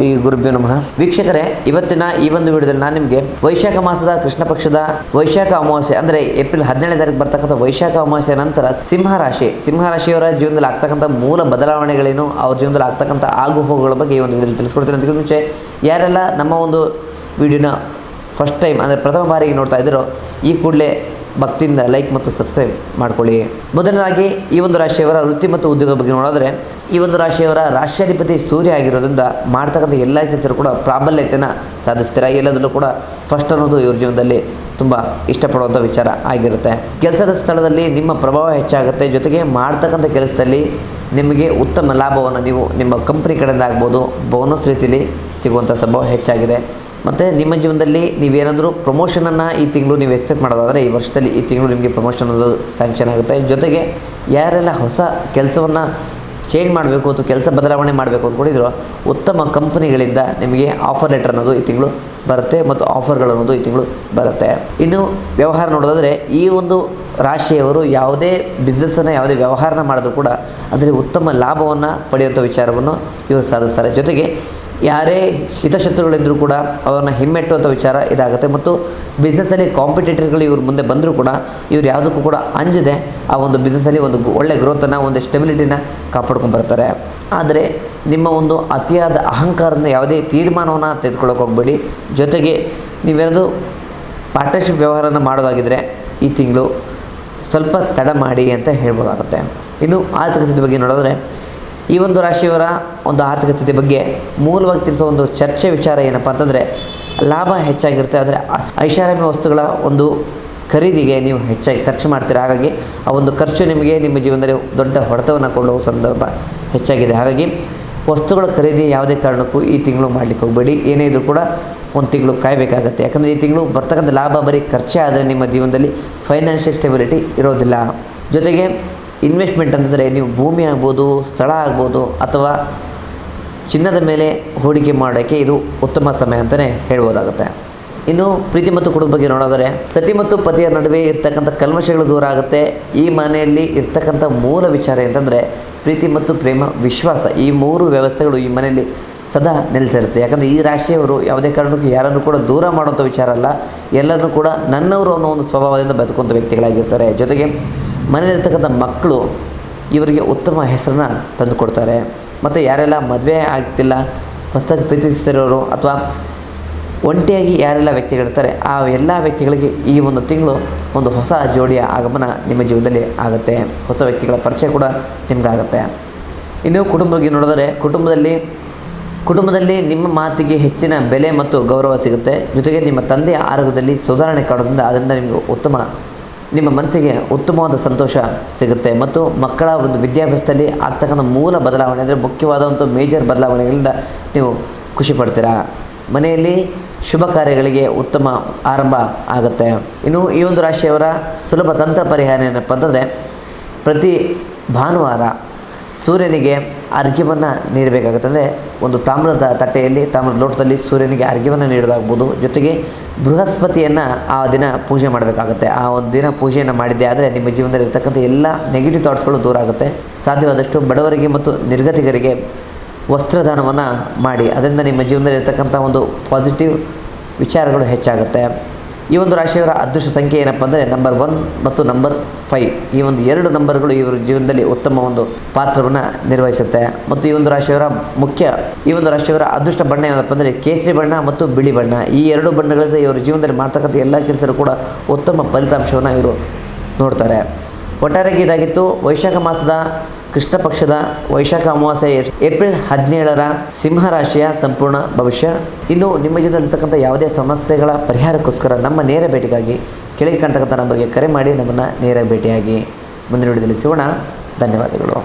ಶ್ರೀ ಗುರುಭ್ಯೋ ನಮಃ. ವೀಕ್ಷಕರೇ, ಇವತ್ತಿನ ಈ ಒಂದು ವಿಡಿಯೋದಲ್ಲಿ ನಾನು ನಿಮಗೆ ವೈಶಾಖ ಮಾಸದ ಕೃಷ್ಣ ಪಕ್ಷದ ವೈಶಾಖ ಅಮಾವಾಸ್ಯೆ ಅಂದರೆ ಏಪ್ರಿಲ್ 17ನೇ ತಾರೀಕು ಬರ್ತಕ್ಕಂಥ ವೈಶಾಖ ಅಮಾವಾಸ್ಯೆ ನಂತರ ಸಿಂಹರಾಶಿಯವರ ಜೀವನದಲ್ಲಿ ಆಗ್ತಕ್ಕಂಥ ಮೂಲ ಬದಲಾವಣೆಗಳೇನು, ಅವ್ರ ಜೀವನದಲ್ಲಿ ಆಗ್ತಕ್ಕಂಥ ಆಗು ಹೋಗುಗಳ ಬಗ್ಗೆ ಈ ಒಂದು ವಿಡಿಯೋದಲ್ಲಿ ತಿಳಿಸ್ಕೊಡ್ತೀನಿ. ಅದಕ್ಕೆ ಮುಂಚೆ ಯಾರೆಲ್ಲ ನಮ್ಮ ಒಂದು ವಿಡಿಯೋನ ಫಸ್ಟ್ ಟೈಮ್ ಅಂದರೆ ಪ್ರಥಮ ಬಾರಿಗೆ ನೋಡ್ತಾ ಇದ್ದೀರೋ ಈ ಕೂಡಲೇ ಭಕ್ತಿಯಿಂದ ಲೈಕ್ ಮತ್ತು ಸಬ್ಸ್ಕ್ರೈಬ್ ಮಾಡ್ಕೊಳ್ಳಿ. ಮೊದಲನೇದಾಗಿ ಈ ಒಂದು ರಾಶಿಯವರ ವೃತ್ತಿ ಮತ್ತು ಉದ್ಯೋಗ ಬಗ್ಗೆ ನೋಡಿದ್ರೆ, ಈ ಒಂದು ರಾಶಿಯವರ ರಾಷ್ಟ್ರಾಧಿಪತಿ ಸೂರ್ಯ ಆಗಿರೋದ್ರಿಂದ ಮಾಡ್ತಕ್ಕಂಥ ಎಲ್ಲ ಕೆಲಸರು ಕೂಡ ಪ್ರಾಬಲ್ಯತೆಯನ್ನು ಸಾಧಿಸ್ತೀರಾ. ಎಲ್ಲದರಲ್ಲೂ ಕೂಡ ಫಸ್ಟ್ ಅನ್ನೋದು ಇವ್ರ ಜೀವನದಲ್ಲಿ ತುಂಬ ಇಷ್ಟಪಡುವಂಥ ವಿಚಾರ ಆಗಿರುತ್ತೆ. ಕೆಲಸದ ಸ್ಥಳದಲ್ಲಿ ನಿಮ್ಮ ಪ್ರಭಾವ ಹೆಚ್ಚಾಗುತ್ತೆ. ಜೊತೆಗೆ ಮಾಡ್ತಕ್ಕಂಥ ಕೆಲಸದಲ್ಲಿ ನಿಮಗೆ ಉತ್ತಮ ಲಾಭವನ್ನು ನೀವು ನಿಮ್ಮ ಕಂಪ್ನಿ ಕಡೆಯಿಂದ ಆಗ್ಬೋದು, ಬೋನಸ್ ರೀತಿಯಲ್ಲಿ ಸಿಗುವಂಥ ಸಂಭವ ಹೆಚ್ಚಾಗಿದೆ. ಮತ್ತು ನಿಮ್ಮ ಜೀವನದಲ್ಲಿ ನೀವೇನಾದರೂ ಪ್ರಮೋಷನನ್ನು ಈ ತಿಂಗಳು ನೀವು ಎಕ್ಸ್ಪೆಕ್ಟ್ ಮಾಡೋದಾದರೆ ಈ ವರ್ಷದಲ್ಲಿ ಈ ತಿಂಗಳು ನಿಮಗೆ ಪ್ರಮೋಷನ್ ಅನ್ನೋದು ಸ್ಯಾಂಕ್ಷನ್ ಆಗುತ್ತೆ. ಜೊತೆಗೆ ಯಾರೆಲ್ಲ ಹೊಸ ಕೆಲಸವನ್ನು ಚೇಂಜ್ ಮಾಡಬೇಕು ಅಥವಾ ಕೆಲಸ ಬದಲಾವಣೆ ಮಾಡಬೇಕು ಅಂದ್ಕೊಂಡಿದ್ರು, ಉತ್ತಮ ಕಂಪನಿಗಳಿಂದ ನಿಮಗೆ ಆಫರ್ ಲೆಟರ್ ಅನ್ನೋದು ಈ ತಿಂಗಳು ಬರುತ್ತೆ ಮತ್ತು ಆಫರ್ಗಳು ಅನ್ನೋದು ಈ ತಿಂಗಳು ಬರುತ್ತೆ. ಇನ್ನು ವ್ಯವಹಾರ ನೋಡೋದಾದರೆ, ಈ ಒಂದು ರಾಶಿಯವರು ಯಾವುದೇ ಬಿಸ್ನೆಸ್ಸನ್ನು ಯಾವುದೇ ವ್ಯವಹಾರನ ಮಾಡಿದ್ರು ಕೂಡ ಅದರಲ್ಲಿ ಉತ್ತಮ ಲಾಭವನ್ನು ಪಡೆಯುವಂಥ ವಿಚಾರವನ್ನು ಇವರು ಸಾಧಿಸ್ತಾರೆ. ಜೊತೆಗೆ ಯಾರೇ ಹಿತಶತ್ರುಗಳಿದ್ದರೂ ಕೂಡ ಅವ್ರನ್ನ ಹಿಮ್ಮೆಟ್ಟುವಂಥ ವಿಚಾರ ಇದಾಗುತ್ತೆ. ಮತ್ತು ಬಿಸ್ನೆಸ್ಸಲ್ಲಿ ಕಾಂಪಿಟೇಟರ್ಗಳು ಇವ್ರ ಮುಂದೆ ಬಂದರೂ ಕೂಡ ಇವ್ರು ಯಾವುದಕ್ಕೂ ಕೂಡ ಅಂಜದೆ ಆ ಒಂದು ಬಿಸ್ನೆಸ್ಸಲ್ಲಿ ಒಂದು ಒಳ್ಳೆಯ ಗ್ರೋತನ್ನು, ಒಂದು ಸ್ಟೆಬಿಲಿಟಿನ ಕಾಪಾಡ್ಕೊಂಡು ಬರ್ತಾರೆ. ಆದರೆ ನಿಮ್ಮ ಒಂದು ಅತಿಯಾದ ಅಹಂಕಾರದಿಂದ ಯಾವುದೇ ತೀರ್ಮಾನವನ್ನು ತೆಗೆದುಕೊಳ್ಳೋಕೆ ಹೋಗಬೇಡಿ. ಜೊತೆಗೆ ನೀವೇನಾದರೂ ಪಾರ್ಟ್ನರ್ಶಿಪ್ ವ್ಯವಹಾರನ ಮಾಡೋದಾಗಿದ್ದರೆ ಈ ತಿಂಗಳು ಸ್ವಲ್ಪ ತಡ ಮಾಡಿ ಅಂತ ಹೇಳ್ಬೋದಾಗುತ್ತೆ. ಇನ್ನು ಆರ್ಥಿಕ ಸ್ಥಿತಿ ಬಗ್ಗೆ ನೋಡಿದ್ರೆ, ಈ ಒಂದು ರಾಶಿಯವರ ಒಂದು ಆರ್ಥಿಕ ಸ್ಥಿತಿ ಬಗ್ಗೆ ಮೂಲವಾಗಿ ತಿಳಿಸೋ ಒಂದು ಚರ್ಚೆ ವಿಚಾರ ಏನಪ್ಪ ಅಂತಂದರೆ, ಲಾಭ ಹೆಚ್ಚಾಗಿರುತ್ತೆ. ಆದರೆ ಐಷಾರಾಮಿ ವಸ್ತುಗಳ ಒಂದು ಖರೀದಿಗೆ ನೀವು ಹೆಚ್ಚಾಗಿ ಖರ್ಚು ಮಾಡ್ತೀರ. ಹಾಗಾಗಿ ಆ ಒಂದು ಖರ್ಚು ನಿಮಗೆ ನಿಮ್ಮ ಜೀವನದಲ್ಲಿ ದೊಡ್ಡ ಹೊಡೆತವನ್ನು ಕೊಳ್ಳುವ ಸಂದರ್ಭ ಹೆಚ್ಚಾಗಿದೆ. ಹಾಗಾಗಿ ವಸ್ತುಗಳ ಖರೀದಿ ಯಾವುದೇ ಕಾರಣಕ್ಕೂ ಈ ತಿಂಗಳು ಮಾಡಲಿಕ್ಕೆ ಹೋಗಬೇಡಿ. ಏನೇ ಇದ್ರೂ ಕೂಡ ಒಂದು ತಿಂಗಳು ಕಾಯಬೇಕಾಗತ್ತೆ. ಯಾಕಂದರೆ ಈ ತಿಂಗಳು ಬರ್ತಕ್ಕಂಥ ಲಾಭ ಬರೀ ಖರ್ಚೇ ಆದರೆ ನಿಮ್ಮ ಜೀವನದಲ್ಲಿ ಫೈನಾನ್ಷಿಯಲ್ ಸ್ಟೆಬಿಲಿಟಿ ಇರೋದಿಲ್ಲ. ಜೊತೆಗೆ ಇನ್ವೆಸ್ಟ್ಮೆಂಟ್ ಅಂತಂದರೆ ನೀವು ಭೂಮಿ ಆಗ್ಬೋದು, ಸ್ಥಳ ಆಗ್ಬೋದು, ಅಥವಾ ಚಿನ್ನದ ಮೇಲೆ ಹೂಡಿಕೆ ಮಾಡೋಕ್ಕೆ ಇದು ಉತ್ತಮ ಸಮಯ ಅಂತಲೇ ಹೇಳ್ಬೋದಾಗುತ್ತೆ. ಇನ್ನು ಪ್ರೀತಿ ಮತ್ತು ಕುಟುಂಬ ಬಗ್ಗೆ ನೋಡೋದರೆ, ಸತಿ ಮತ್ತು ಪತಿಯ ನಡುವೆ ಇರ್ತಕ್ಕಂಥ ಕಲ್ಮಶಗಳು ದೂರ ಆಗುತ್ತೆ. ಈ ಮನೆಯಲ್ಲಿ ಇರ್ತಕ್ಕಂಥ ಮೂಲ ವಿಚಾರ ಅಂತಂದರೆ ಪ್ರೀತಿ ಮತ್ತು ಪ್ರೇಮ, ವಿಶ್ವಾಸ, ಈ ಮೂರು ವ್ಯವಸ್ಥೆಗಳು ಈ ಮನೆಯಲ್ಲಿ ಸದಾ ನೆಲೆಸಿರುತ್ತೆ. ಯಾಕಂದರೆ ಈ ರಾಶಿಯವರು ಯಾವುದೇ ಕಾರಣಕ್ಕೂ ಯಾರನ್ನು ಕೂಡ ದೂರ ಮಾಡುವಂಥ ವಿಚಾರ ಅಲ್ಲ, ಎಲ್ಲರನ್ನೂ ಕೂಡ ನನ್ನವರು ಅನ್ನೋ ಒಂದು ಸ್ವಭಾವದಿಂದ ಬದುಕುವಂಥ ವ್ಯಕ್ತಿಗಳಾಗಿರ್ತಾರೆ. ಜೊತೆಗೆ ಮನೆಯಲ್ಲಿರ್ತಕ್ಕಂಥ ಮಕ್ಕಳು ಇವರಿಗೆ ಉತ್ತಮ ಹೆಸರನ್ನ ತಂದು ಕೊಡ್ತಾರೆ. ಮತ್ತು ಯಾರೆಲ್ಲ ಮದುವೆ ಆಗ್ತಿಲ್ಲ, ಹೊಸದಾಗಿ ಪ್ರೀತಿಸ್ತಿರೋರು ಅಥವಾ ಒಂಟಿಯಾಗಿ ಯಾರೆಲ್ಲ ವ್ಯಕ್ತಿಗಳಿರ್ತಾರೆ, ಆ ಎಲ್ಲ ವ್ಯಕ್ತಿಗಳಿಗೆ ಈ ಒಂದು ತಿಂಗಳು ಒಂದು ಹೊಸ ಜೋಡಿಯ ಆಗಮನ ನಿಮ್ಮ ಜೀವನದಲ್ಲಿ ಆಗುತ್ತೆ. ಹೊಸ ವ್ಯಕ್ತಿಗಳ ಪರಿಚಯ ಕೂಡ ನಿಮಗಾಗುತ್ತೆ. ಇನ್ನು ಕುಟುಂಬ ಬಗ್ಗೆ ನೋಡಿದರೆ, ಕುಟುಂಬದಲ್ಲಿ ನಿಮ್ಮ ಮಾತಿಗೆ ಹೆಚ್ಚಿನ ಬೆಲೆ ಮತ್ತು ಗೌರವ ಸಿಗುತ್ತೆ. ಜೊತೆಗೆ ನಿಮ್ಮ ತಂದೆಯ ಆರೋಗ್ಯದಲ್ಲಿ ಸುಧಾರಣೆ ಕಾಣೋದ್ರಿಂದ ಅದರಿಂದ ನಿಮಗೆ ನಿಮ್ಮ ಮನಸ್ಸಿಗೆ ಉತ್ತಮವಾದ ಸಂತೋಷ ಸಿಗುತ್ತೆ. ಮತ್ತು ಮಕ್ಕಳ ಒಂದು ವಿದ್ಯಾಭ್ಯಾಸದಲ್ಲಿ ಆಗ್ತಕ್ಕಂಥ ಮೂಲ ಬದಲಾವಣೆ ಅಂದರೆ ಮುಖ್ಯವಾದಂಥ ಮೇಜರ್ ಬದಲಾವಣೆಗಳಿಂದ ನೀವು ಖುಷಿ ಪಡ್ತೀರಾ. ಮನೆಯಲ್ಲಿ ಶುಭ ಕಾರ್ಯಗಳಿಗೆ ಉತ್ತಮ ಆರಂಭ ಆಗುತ್ತೆ. ಇನ್ನು ಈ ಒಂದು ರಾಶಿಯವರ ಸುಲಭ ತಂತ್ರ ಪರಿಹಾರ ಏನಪ್ಪ ಅಂತಂದರೆ, ಪ್ರತಿ ಭಾನುವಾರ ಸೂರ್ಯನಿಗೆ ಅರ್ಘ್ಯವನ್ನು ನೀಡಬೇಕಾಗುತ್ತೆ. ಅಂದರೆ ಒಂದು ತಾಮ್ರದ ಲೋಟದಲ್ಲಿ ಸೂರ್ಯನಿಗೆ ಅರ್ಘ್ಯವನ್ನು ನೀಡೋದಾಗ್ಬೋದು. ಜೊತೆಗೆ ಬೃಹಸ್ಪತಿಯನ್ನು ಆ ದಿನ ಪೂಜೆ ಮಾಡಬೇಕಾಗುತ್ತೆ. ಆ ಒಂದು ದಿನ ಪೂಜೆಯನ್ನು ಮಾಡಿದ್ದೆ ಆದರೆ ನಿಮ್ಮ ಜೀವನದಲ್ಲಿ ಇರ್ತಕ್ಕಂಥ ಎಲ್ಲ ನೆಗೆಟಿವ್ ಥಾಟ್ಸ್ಗಳು ದೂರ ಆಗುತ್ತೆ. ಸಾಧ್ಯವಾದಷ್ಟು ಬಡವರಿಗೆ ಮತ್ತು ನಿರ್ಗತಿಕರಿಗೆ ವಸ್ತ್ರದಾನವನ್ನು ಮಾಡಿ, ಅದರಿಂದ ನಿಮ್ಮ ಜೀವನದಲ್ಲಿ ಇರ್ತಕ್ಕಂಥ ಒಂದು ಪಾಸಿಟಿವ್ ವಿಚಾರಗಳು ಹೆಚ್ಚಾಗುತ್ತೆ. ಈ ಒಂದು ರಾಶಿಯವರ ಅದೃಷ್ಟ ಸಂಖ್ಯೆ ಏನಪ್ಪ ಅಂದರೆ ನಂಬರ್ 1 ಮತ್ತು ನಂಬರ್ 5. ಈ ಒಂದು 2 ನಂಬರ್ಗಳು ಇವರ ಜೀವನದಲ್ಲಿ ಉತ್ತಮ ಒಂದು ಪಾತ್ರವನ್ನು ನಿರ್ವಹಿಸುತ್ತೆ. ಮತ್ತು ಈ ಒಂದು ರಾಶಿಯವರ ಅದೃಷ್ಟ ಬಣ್ಣ ಏನಪ್ಪ ಅಂದರೆ ಕೇಸರಿ ಬಣ್ಣ ಮತ್ತು ಬಿಳಿ ಬಣ್ಣ. ಈ 2 ಬಣ್ಣಗಳಿಂದ ಇವರ ಜೀವನದಲ್ಲಿ ಮಾಡ್ತಕ್ಕಂಥ ಎಲ್ಲ ಕೆಲಸರು ಕೂಡ ಉತ್ತಮ ಫಲಿತಾಂಶವನ್ನು ಇವರು ನೋಡ್ತಾರೆ. ಒಟ್ಟಾರೆಯಾಗಿ ಇದಾಗಿತ್ತು ವೈಶಾಖ ಮಾಸದ ಕೃಷ್ಣ ಪಕ್ಷದ ವೈಶಾಖ ಅಮಾವಾಸ್ಯೆ ಏಪ್ರಿಲ್ 17ರ ಸಿಂಹರಾಶಿಯ ಸಂಪೂರ್ಣ ಭವಿಷ್ಯ. ಇನ್ನು ನಿಮ್ಮ ಜೀವನದಲ್ಲಿರ್ತಕ್ಕಂಥ ಯಾವುದೇ ಸಮಸ್ಯೆಗಳ ಪರಿಹಾರಕ್ಕೋಸ್ಕರ ನಮ್ಮ ನೇರ ಭೇಟಿಗಾಗಿ ಕೆಳಗೆ ಕಾಣ್ತಕ್ಕಂಥ ನಂಬರ್ಗೆ ಕರೆ ಮಾಡಿ ನಮ್ಮನ್ನು ನೇರ ಭೇಟಿಯಾಗಿ ಮುಂದಿನ ವಿಡಿಯೋದಲ್ಲಿ ಸಿಗೋಣ. ಧನ್ಯವಾದಗಳು.